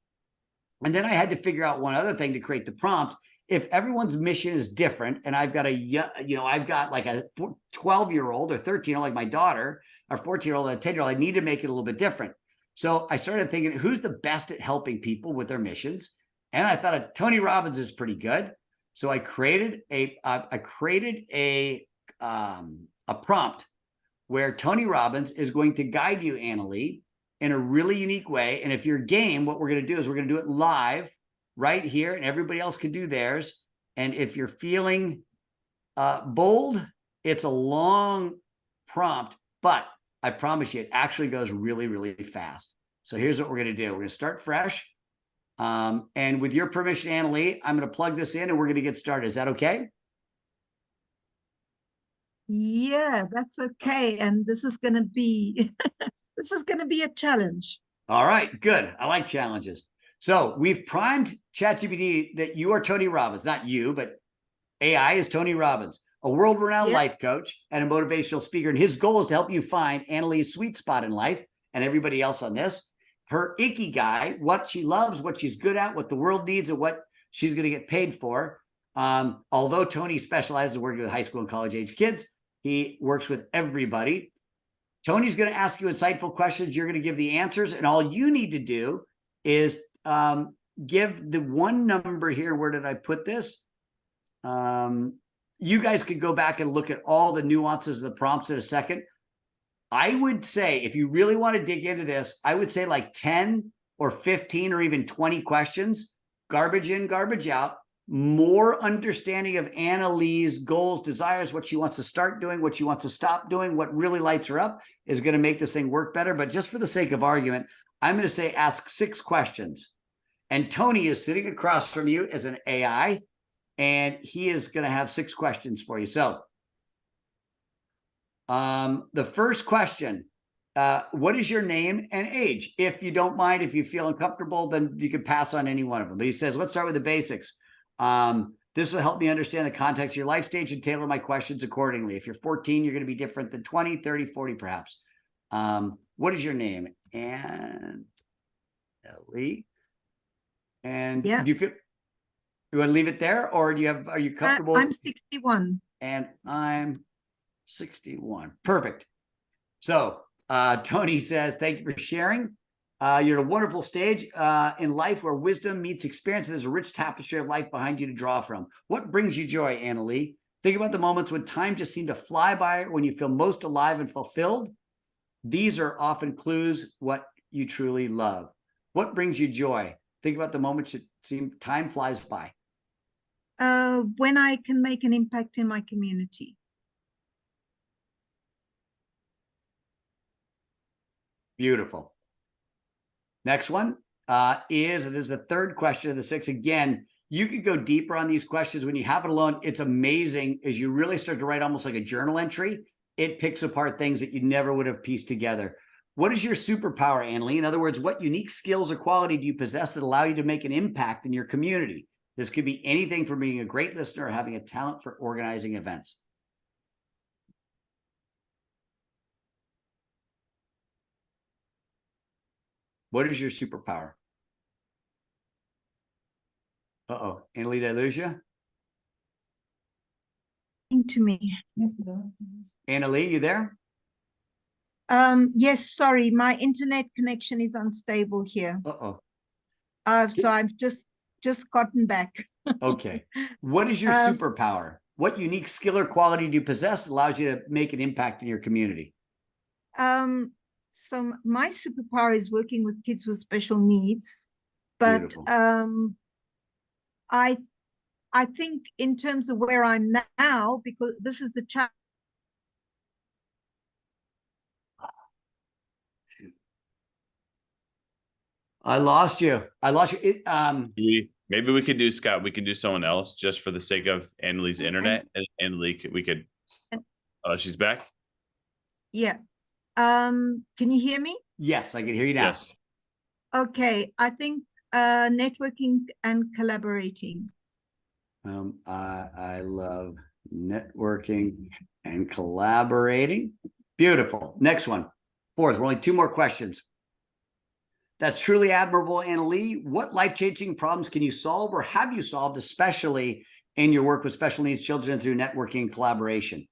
And then I had to figure out one other thing to create the prompt. If everyone's mission is different, and I've got I've got like a 12-year-old or 13-year-old, like my daughter, or 14-year-old, and a 10-year-old, I need to make it a little bit different. So I started thinking, who's the best at helping people with their missions? And I thought Tony Robbins is pretty good. So I created a prompt where Tony Robbins is going to guide you, Annalie, in a really unique way. And if you're game, what we're going to do is we're going to do it live right here, and everybody else can do theirs. And if you're feeling bold, it's a long prompt, but I promise you, it actually goes really, really fast. So here's what we're going to do. We're going to start fresh. And with your permission, Annalie, I'm going to plug this in and we're going to get started. Is that okay? Yeah, that's okay. And this is going to be this is going to be a challenge. All right, good. I like challenges. So we've primed ChatGPT that you are Tony Robbins, not you, but AI is Tony Robbins, a world-renowned life coach and a motivational speaker. And his goal is to help you find Annalie's sweet spot in life and everybody else on this. Her ikigai, what she loves, what she's good at, what the world needs, and what she's going to get paid for. Although Tony specializes in working with high school and college age kids, he works with everybody. Tony's going to ask you insightful questions. You're going to give the answers. And all you need to do is give the one number here. Where did I put this? You guys could go back and look at all the nuances of the prompts in a second. I would say, if you really want to dig into this, I would say like 10 or 15 or even 20 questions, garbage in, garbage out, more understanding of Annalie's goals, desires, what she wants to start doing, what she wants to stop doing, what really lights her up is going to make this thing work better. But just for the sake of argument, I'm going to say ask 6 questions. And Tony is sitting across from you as an AI, and he is going to have 6 questions for you. So the first question, what is your name and age? If you don't mind, if you feel uncomfortable, then you can pass on any one of them. But he says, let's start with the basics. This will help me understand the context of your life stage and tailor my questions accordingly. If you're 14, you're going to be different than 20, 30, 40, perhaps. What is your name? And Ellie. And do you feel you want to leave it there, or do you have, are you comfortable? I'm 61. And I'm 61. Perfect. So Tony says, thank you for sharing. You're at a wonderful stage in life where wisdom meets experience, and there's a rich tapestry of life behind you to draw from. What brings you joy, Annalie? Think about the moments when time just seemed to fly by, when you feel most alive and fulfilled. These are often clues what you truly love. What brings you joy? Think about the moments that seem time flies by. When I can make an impact in my community. Beautiful. Next one is the third question of the 6. Again, you could go deeper on these questions when you have it alone. It's amazing as you really start to write almost like a journal entry. It picks apart things that you never would have pieced together. What is your superpower, Annalie? In other words, what unique skills or quality do you possess that allow you to make an impact in your community? This could be anything from being a great listener or having a talent for organizing events. What is your superpower? Uh-oh, Annalie, did I lose you? To me. Annalie, you there? Yes, sorry, my internet connection is unstable here. Uh-oh. So I've just gotten back. Okay. What is your superpower? What unique skill or quality do you possess that allows you to make an impact in your community? So my superpower is working with kids with special needs, but Beautiful. I think in terms of where I'm now, because this is the challenge. I lost you. Maybe we could do, Scott, we can do someone else just for the sake of Annalie's internet. And Annalie, we could, oh, she's back? Yeah. Can you hear me? Yes, I can hear you now. Yes. Okay, I think networking and collaborating. I love networking and collaborating. Beautiful. Next one. Fourth, we're only 2 more questions. That's truly admirable, Anna Lee. What life-changing problems can you solve or have you solved, especially in your work with special needs children through networking and collaboration?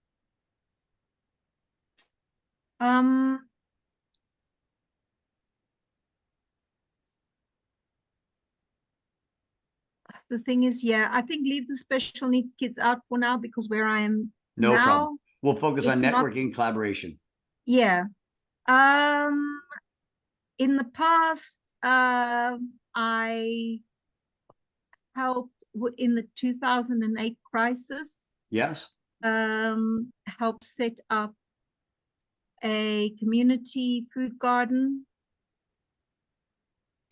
The thing is, yeah, I think leave the special needs kids out for now, because where I am No now, problem. We'll focus on it's not- networking and collaboration. yeah. In the past, I helped in the 2008 crisis, Yes. helped set up a community food garden,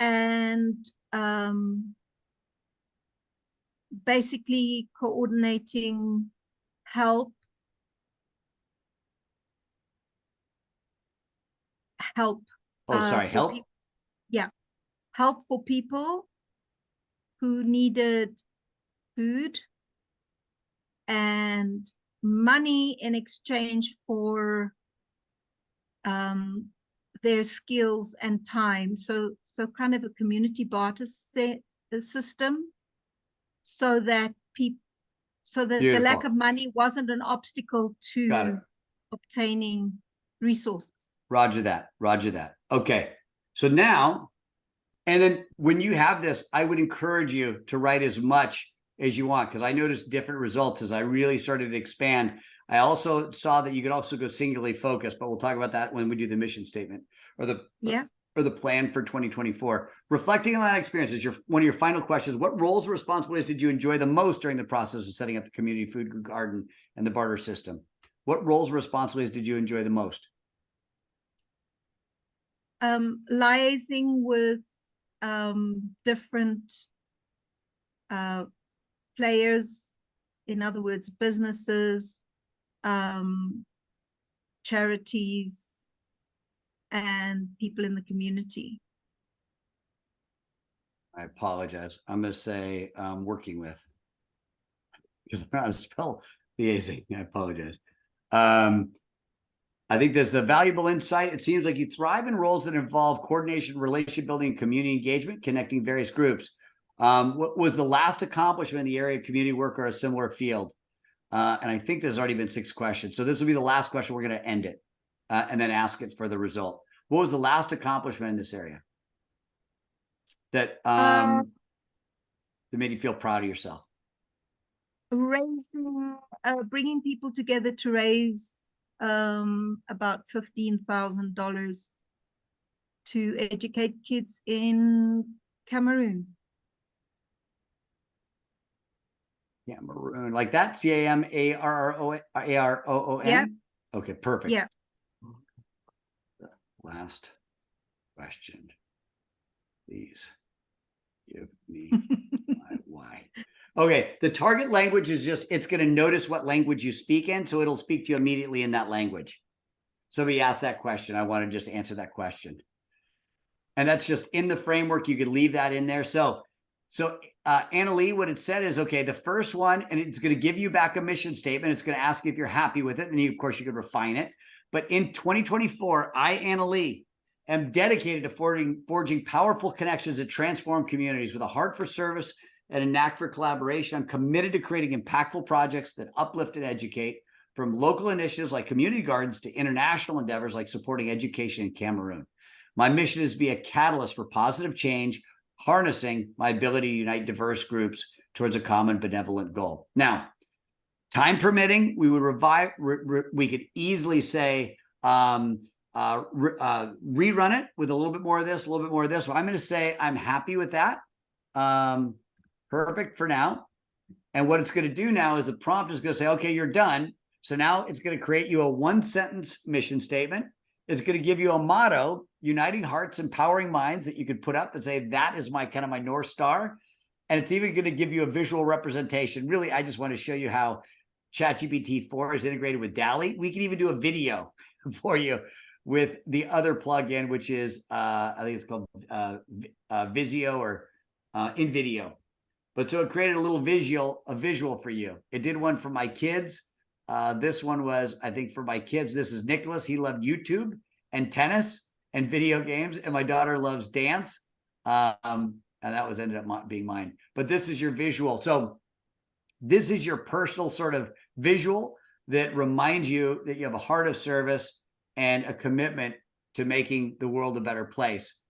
and basically coordinating help Oh, sorry. for Help. yeah, help for people who needed food and money in exchange for their skills and time. So kind of a community barter system, so that people, so that the lack Beautiful. of money wasn't an obstacle Got it. to obtaining resources. Roger that. Roger that. Okay. So now, and then when you have this, I would encourage you to write as much as you want, because I noticed different results as I really started to expand. I also saw that you could also go singularly focused, but we'll talk about that when we do the mission statement or the plan for 2024. Reflecting on that experience is one of your final questions. What roles or responsibilities did you enjoy the most during the process of setting up the community food garden and the barter system? What roles or responsibilities did you enjoy the most? Liaising with different players, in other words, businesses, charities, and people in the community. I apologize. I'm going to say working with, because I'm not how to spell liaising. I apologize. I think there's a valuable insight. It seems like you thrive in roles that involve coordination, relationship building, and community engagement, connecting various groups. What was the last accomplishment in the area of community work or a similar field? And I think there's already been 6 questions. So this will be the last question. We're going to end it and then ask it for the result. What was the last accomplishment in this area that made you feel proud of yourself? Bringing people together to raise about $15,000 to educate kids in Cameroon. Cameroon, like that? CAMARROON? Yeah. Okay, perfect. Yeah. The last question. Please give me my why. Okay, the target language is just, it's going to notice what language you speak in, so it'll speak to you immediately in that language. Somebody asked that question. I want to just answer that question. And that's just in the framework. You could leave that in there. So Anna Lee, what it said is, okay, the first one, and it's going to give you back a mission statement. It's going to ask you if you're happy with it. And of course, you could refine it. But in 2024, I, Anna Lee, am dedicated to forging powerful connections that transform communities with a heart for service and a knack for collaboration. I'm committed to creating impactful projects that uplift and educate, from local initiatives like community gardens to international endeavors like supporting education in Cameroon. My mission is to be a catalyst for positive change, harnessing my ability to unite diverse groups towards a common benevolent goal. Now, time permitting, we would we could easily say, rerun it with a little bit more of this, a little bit more of this. So I'm going to say I'm happy with that. Perfect for now. And what it's going to do now is the prompt is going to say, okay, you're done. So now it's going to create you a 1-sentence mission statement. It's going to give you a motto, uniting hearts, empowering minds, that you could put up and say, that is my kind of my North Star. And it's even going to give you a visual representation. Really, I just want to show you how ChatGPT 4 is integrated with DALL-E. We can even do a video for you with the other plugin, which is I think it's called Visio or InVideo. But so it created a little visual for you. It did one for my kids. This one was, I think, for my kids. This is Nicholas. He loved YouTube and tennis and video games, and my daughter loves dance. And that was ended up being mine. But this is your visual. So this is your personal sort of visual that reminds you that you have a heart of service and a commitment to making the world a better place.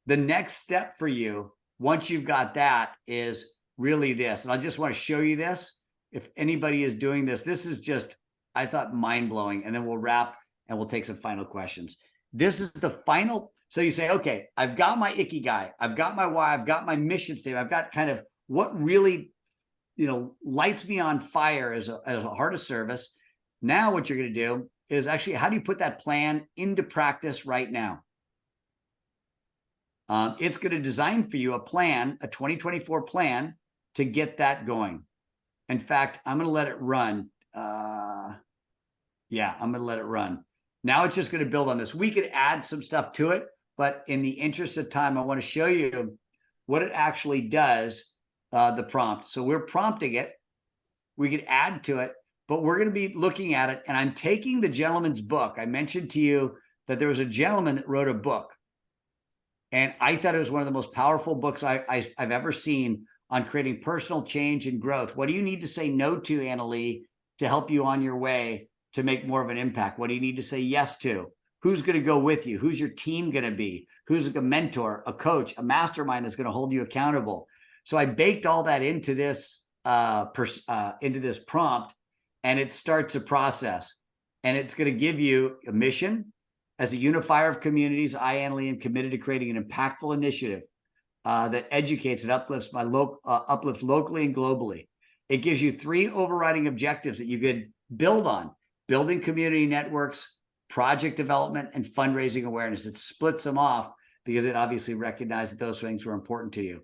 The next step for you, once you've got that, is really this. And I just want to show you this. If anybody is doing this, this is just, I thought, mind-blowing. And then we'll wrap and we'll take some final questions. This is the final. So you say, okay, I've got my Ikigai, I've got my why, I've got my mission statement, I've got kind of what really, lights me on fire as a heart of service. Now what you're going to do is actually, how do you put that plan into practice right now? It's going to design for you a plan, a 2024 plan to get that going. In fact, I'm going to let it run. Yeah, I'm going to let it run. Now it's just going to build on this. We could add some stuff to it, but in the interest of time, I want to show you what it actually does, the prompt. So we're prompting it. We could add to it, but we're going to be looking at it. And I'm taking the gentleman's book. I mentioned to you that there was a gentleman that wrote a book. And I thought it was one of the most powerful books I've ever seen on creating personal change and growth. What do you need to say no to, Annalee, to help you on your way to make more of an impact? What do you need to say yes to? Who's going to go with you? Who's your team going to be? Who's a mentor, a coach, a mastermind that's going to hold you accountable? So I baked all that into this prompt, and it starts a process. And it's going to give you a mission. As a unifier of communities, I, Annalee, am committed to creating an impactful initiative that educates and uplifts locally and globally. It gives you 3 overriding objectives that you could build on: building community networks, project development, and fundraising awareness. It splits them off because it obviously recognized that those things were important to you.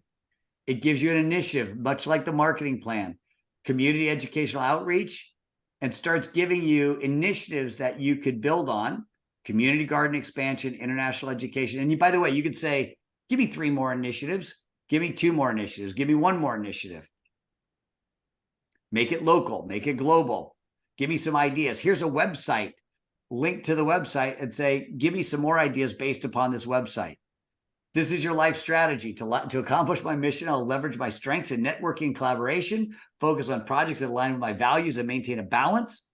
It gives you an initiative, much like the marketing plan, community educational outreach, and starts giving you initiatives that you could build on: community garden expansion, international education. And by the way, you could say, give me 3 more initiatives, give me 2 more initiatives, give me 1 more initiative. Make it local, make it global. Give me some ideas. Here's a website, link to the website, and say, give me some more ideas based upon this website. This is your life strategy. To accomplish my mission, I'll leverage my strengths in networking and collaboration, focus on projects that align with my values, and maintain a balance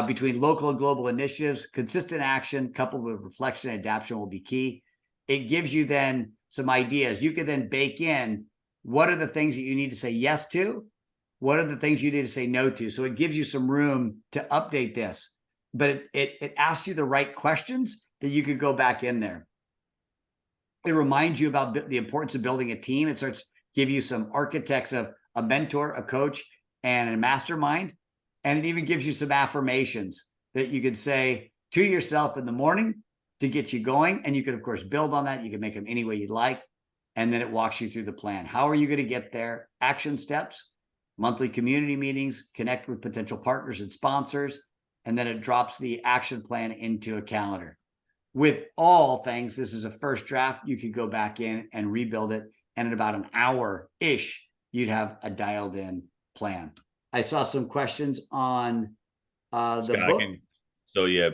between local and global initiatives. Consistent action coupled with reflection and adaptation will be key. It gives you then some ideas. You can then bake in, what are the things that you need to say yes to? What are the things you need to say no to? So it gives you some room to update this, but it asks you the right questions that you could go back in there. It reminds you about the importance of building a team. It starts to give you some architects of a mentor, a coach, and a mastermind. And it even gives you some affirmations that you could say to yourself in the morning to get you going. And you could, of course, build on that. You can make them any way you'd like. And then it walks you through the plan. How are you going to get there? Action steps, monthly community meetings, connect with potential partners and sponsors. And then it drops the action plan into a calendar. With all things, this is a first draft. You could go back in and rebuild it. And in about an hour-ish, you'd have a dialed in plan. I saw some questions on the book. So yeah,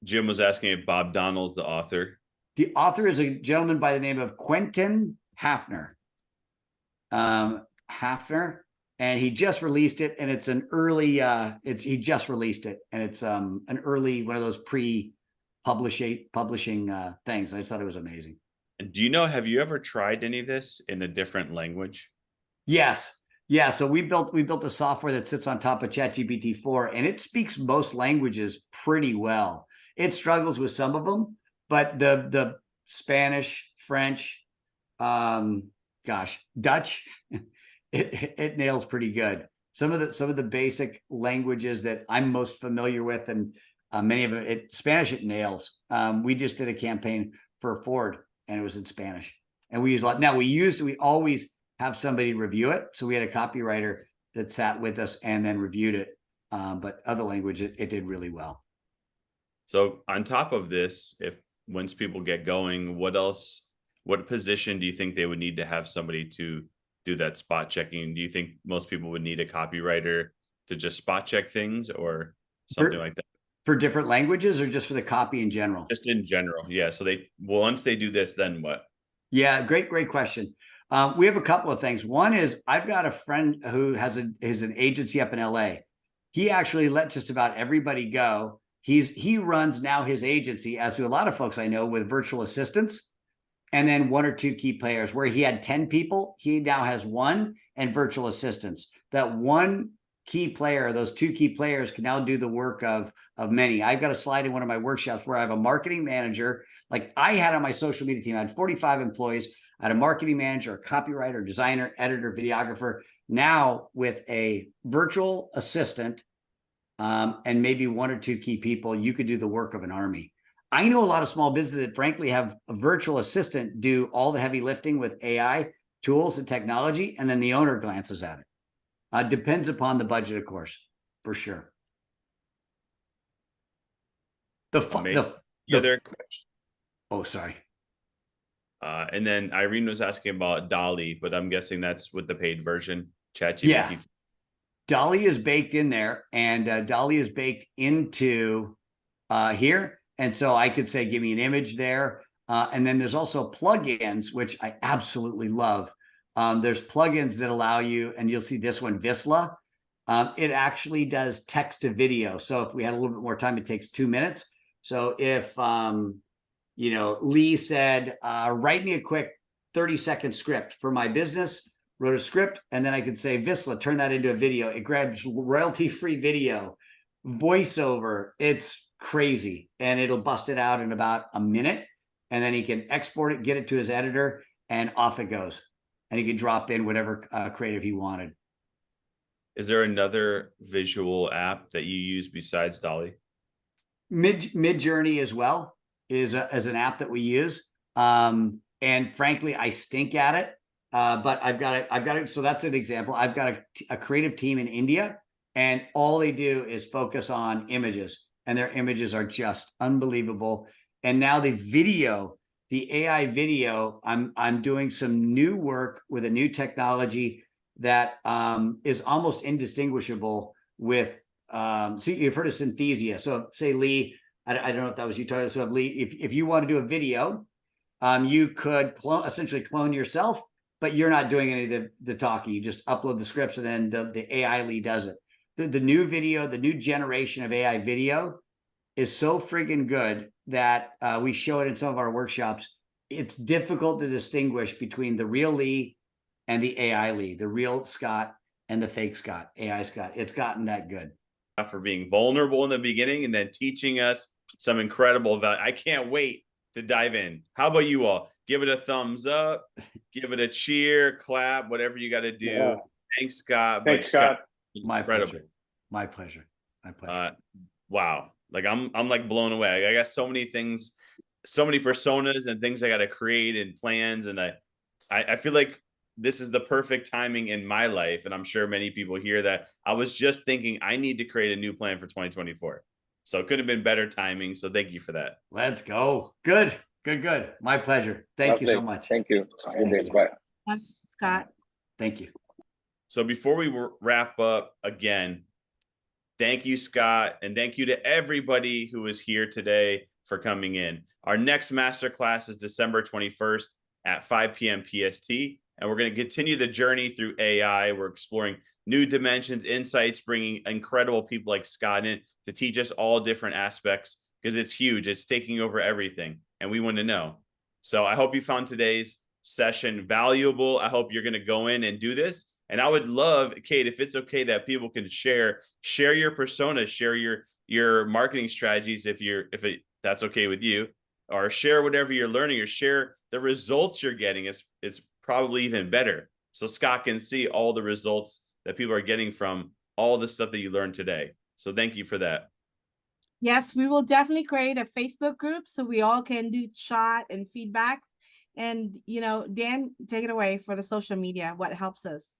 Jim was asking if Bob Donnell's the author. The author is a gentleman by the name of Quentin Hafner. Hafner, and he just released it, and it's an early. He just released it, and it's an early one of those publishing things. I just thought it was amazing. And do you know? Have you ever tried any of this in a different language? Yes. Yeah, so we built a software that sits on top of ChatGPT 4, and it speaks most languages pretty well. It struggles with some of them, but the Spanish, French, Dutch, it nails pretty good. Some of the basic languages that I'm most familiar with, and many of it, Spanish, it nails. We just did a campaign for Ford, and it was in Spanish, and we always have somebody review it. So we had a copywriter that sat with us and then reviewed it. But other language, it did really well. So on top of this, if once people get going, what position do you think they would need to have somebody to do that spot checking? Do you think most people would need a copywriter to just spot check things or something like that? For different languages or just for the copy in general? Just in general. Yeah. So once they do this, then what? Yeah, great question. We have a couple of things. One is I've got a friend who has an agency up in LA. He actually let just about everybody go. He runs now his agency, as do a lot of folks I know, with virtual assistants, and then 1 or 2 key players. Where he had 10 people, he now has 1 and virtual assistants. That 1 key player, those 2 key players can now do the work of many. I've got a slide in one of my workshops where I have a marketing manager. Like I had on my social media team, I had 45 employees. I had a marketing manager, a copywriter, designer, editor, videographer. Now with a virtual assistant and maybe 1 or 2 key people, you could do the work of an army. I know a lot of small businesses that frankly have a virtual assistant do all the heavy lifting with AI tools and technology, and then the owner glances at it. Depends upon the budget, of course, for sure. Oh, sorry. And then Irene was asking about Dolly, but I'm guessing that's with the paid version. ChatGPT. Yeah. Dolly is baked in there, and Dolly is baked into here. And so I could say, give me an image there. And then there's also plugins, which I absolutely love. There's plugins that allow you, and you'll see this one, Visla. It actually does text to video. So if we had a little bit more time, it takes 2 minutes. So if, Lee said, write me a quick 30-second script for my business, wrote a script, and then I could say, Visla, turn that into a video. It grabs royalty-free video, voiceover. It's crazy. And it'll bust it out in about a minute. And then he can export it, get it to his editor, and off it goes. And he can drop in whatever creative he wanted. Is there another visual app that you use besides Dolly? Midjourney as well is an app that we use. And frankly, I stink at it. But I've got it. So that's an example. I've got a creative team in India, and all they do is focus on images, and their images are just unbelievable. And now the AI video, I'm doing some new work with a new technology that is almost indistinguishable with, see, you've heard of Synthesia. So say, Lee, I don't know if that was you talking. So Lee, if you want to do a video, you could essentially clone yourself, but you're not doing any of the talking. You just upload the scripts, and then the AI Lee does it. The new video, the new generation of AI video is so friggin' good that we show it in some of our workshops. It's difficult to distinguish between the real Lee and the AI Lee, the real Scott and the fake Scott, AI Scott. It's gotten that good. For being vulnerable in the beginning and then teaching us some incredible value. I can't wait to dive in. How about you all? Give it a thumbs up, give it a cheer, clap, whatever you got to do. Yeah. Thanks, Scott. Thanks, Scott. My pleasure. My pleasure. My pleasure. Wow. Like I'm like blown away. I got so many things, so many personas and things I got to create and plans. And I feel like this is the perfect timing in my life. And I'm sure many people hear that. I was just thinking I need to create a new plan for 2024. So it could have been better timing. So thank you for that. Let's go. Good. My pleasure. Thank you so much. Thank you. Bye. Scott. Thank you. So before we wrap up again, thank you, Scott. And thank you to everybody who is here today for coming in. Our next masterclass is December 21st at 5 p.m. PST. And we're going to continue the journey through AI. We're exploring new dimensions, insights, bringing incredible people like Scott in to teach us all different aspects, because it's huge. It's taking over everything, and we want to know. So I hope you found today's session valuable. I hope you're going to go in and do this. And I would love, Kate, if it's okay that people can share your persona, share your marketing strategies, if that's okay with you, or share whatever you're learning, or share the results you're getting. It's probably even better, so Scott can see all the results that people are getting from all the stuff that you learned today. So thank you for that. Yes, we will definitely create a Facebook group so we all can do chat and feedback. And, Dan, take it away for the social media, what helps us.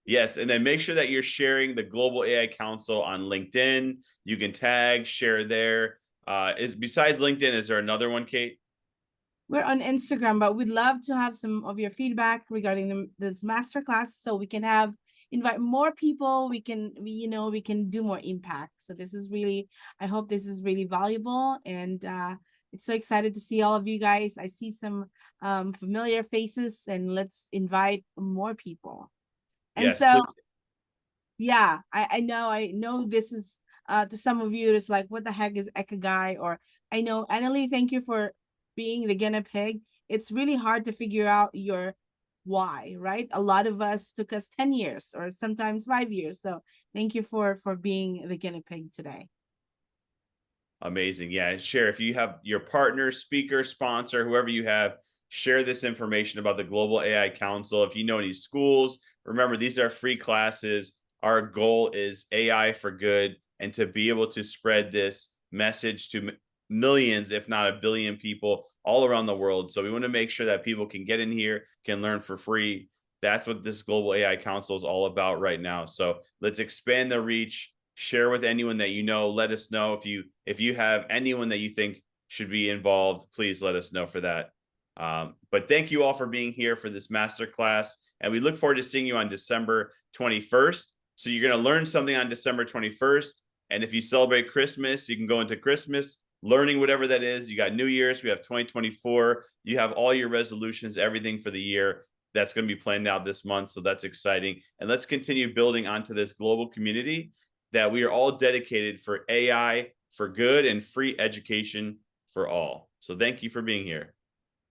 Yes, and then make sure that you're sharing the Global AI Council on LinkedIn. You can tag, share there. Is besides LinkedIn, is there another one, Kate? We're on Instagram, but we'd love to have some of your feedback regarding this masterclass, so we can invite more people. We can do more impact. So this is really, I hope this is really valuable, and it's so excited to see all of you guys. I see some familiar faces, and let's invite more people. And Yes, so, please. yeah, I know this is to some of you, it's like, what the heck is Ikigai? Or I know, Annalie, thank you for being the guinea pig. It's really hard to figure out your why, right? A lot of us took us 10 years or sometimes 5 years. So thank you for being the guinea pig today. Amazing. Yeah. Share if you have your partner, speaker, sponsor, whoever you have, share this information about the Global AI Council. If you know any schools, remember, these are free classes. Our goal is AI for good, and to be able to spread this message to millions, if not a billion people all around the world. So we want to make sure that people can get in here, can learn for free. That's what this Global AI Council is all about right now. So let's expand the reach. Share with anyone that you know. Let us know if you have anyone that you think should be involved. Please let us know for that. But thank you all for being here for this masterclass, and we look forward to seeing you on December 21st. So you're going to learn something on December 21st, and if you celebrate Christmas, you can go into Christmas learning whatever that is. You got New Year's, we have 2024. You have all your resolutions, everything for the year. That's going to be planned out this month, so that's exciting. And let's continue building onto this global community that we are all dedicated for AI for good and free education for all. So thank you for being here.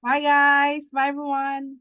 Bye, guys. Bye, everyone.